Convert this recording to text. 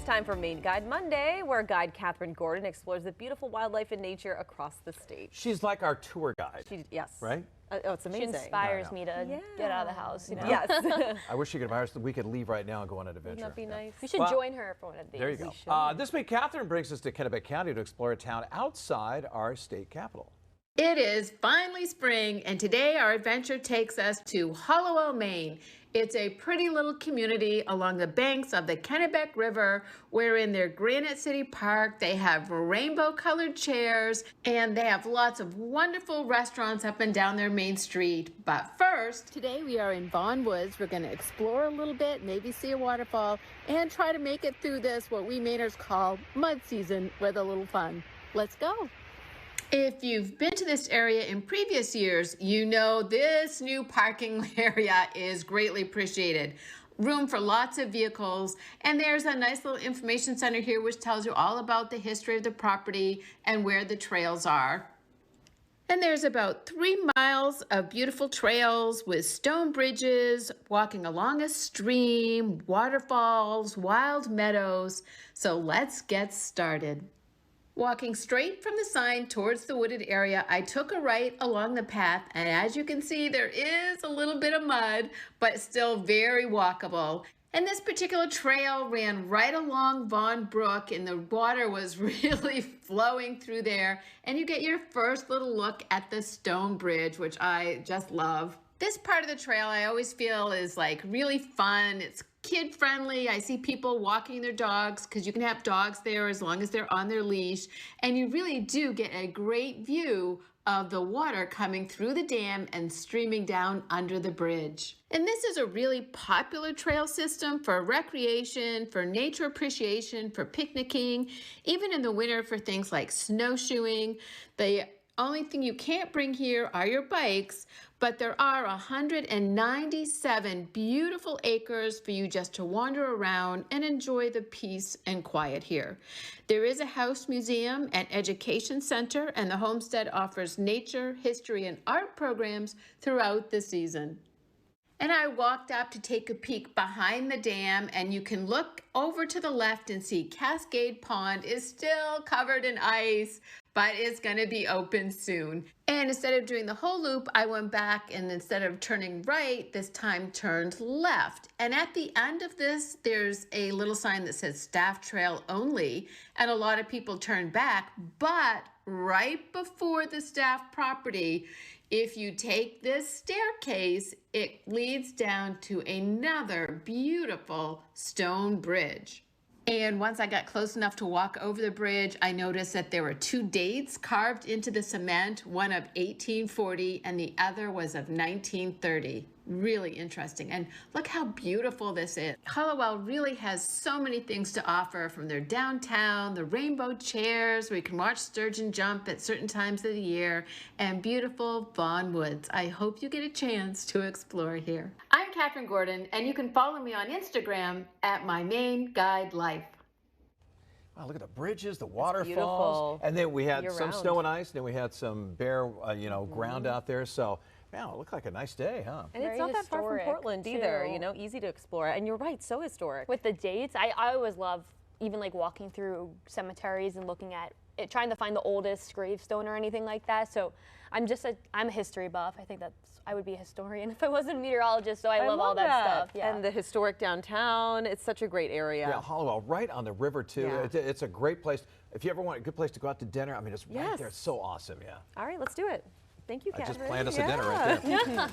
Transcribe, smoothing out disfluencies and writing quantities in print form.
time for Maine Guide Monday, where guide Catherine Gordon explores the beautiful wildlife and nature across the state. She's like our tour guide. Yes. Right? Oh, it's amazing. She inspires me to get out of the house, you know? Yes. I wish she could hire us so we could leave right now and go on an adventure. Wouldn't that be nice? We should join her for one of these. There you go. This week, Catherine brings us to Kennebec County to explore a town outside our state capital. It is finally spring, and today our adventure takes us to Hallowell, Maine. It's a pretty little community along the banks of the Kennebec River, where in their Granite City Park they have rainbow-colored chairs, and they have lots of wonderful restaurants up and down their main street. But first, today we are in Vaughan Woods. We're going to explore a little bit, maybe see a waterfall, and try to make it through this, what we Mainers call mud season, with a little fun. Let's go. If you've been to this area in previous years, you know this new parking area is greatly appreciated. Room for lots of vehicles, and there's a nice little information center here which tells you all about the history of the property and where the trails are. And there's about 3 miles of beautiful trails with stone bridges, walking along a stream, waterfalls, wild meadows. So let's get started. Walking straight from the sign towards the wooded area, I took a right along the path, and as you can see, there is a little bit of mud, but still very walkable. And this particular trail ran right along Vaughan Brook, and the water was really flowing through there, and you get your first little look at the stone bridge, which I just love. This part of the trail I always feel is like really fun. It's kid friendly. I see people walking their dogs because you can have dogs there as long as they're on their leash. And you really do get a great view of the water coming through the dam and streaming down under the bridge. And this is a really popular trail system for recreation, for nature appreciation, for picnicking, even in the winter for things like snowshoeing. The only thing you can't bring here are your bikes, but there are 197 beautiful acres for you just to wander around and enjoy the peace and quiet here. There is a house museum and education center, and the homestead offers nature, history, and art programs throughout the season. And I walked up to take a peek behind the dam, and you can look over to the left and see Cascade Pond is still covered in ice, but it's going to be open soon. And instead of doing the whole loop, I went back, and instead of turning right, this time turned left. And at the end of this, there's a little sign that says staff trail only, and a lot of people turn back. But right before the staff property, if you take this staircase, it leads down to another beautiful stone bridge. And once I got close enough to walk over the bridge, I noticed that there were 2 dates carved into the cement, one of 1840 and the other was of 1930. Really interesting. And look how beautiful this is. Hallowell really has so many things to offer, from their downtown, the rainbow chairs where you can watch sturgeon jump at certain times of the year, and beautiful Vaughan Woods. I hope you get a chance to explore here. I'm Catherine Gordon, and you can follow me on Instagram at my Maine Guide Life. Wow, look at the bridges, the waterfalls, and then we had some snow and ice, and then we had some bare, ground out there. So, man, it looked like a nice day, huh? And it's not that far from Portland either, easy to explore. And you're right, so historic. With the dates, I always love even like walking through cemeteries and looking at it, trying to find the oldest gravestone or anything like that. So I'm a history buff. I think I would be a historian if I wasn't a meteorologist, so I love all that stuff. Yeah. And the historic downtown, it's such a great area. Yeah, Hallowell, right on the river too. Yeah. It's a great place. If you ever want a good place to go out to dinner, I mean, it's right there. It's so awesome, yeah. All right, let's do it. Thank you, Catherine. Just planned us a dinner right there.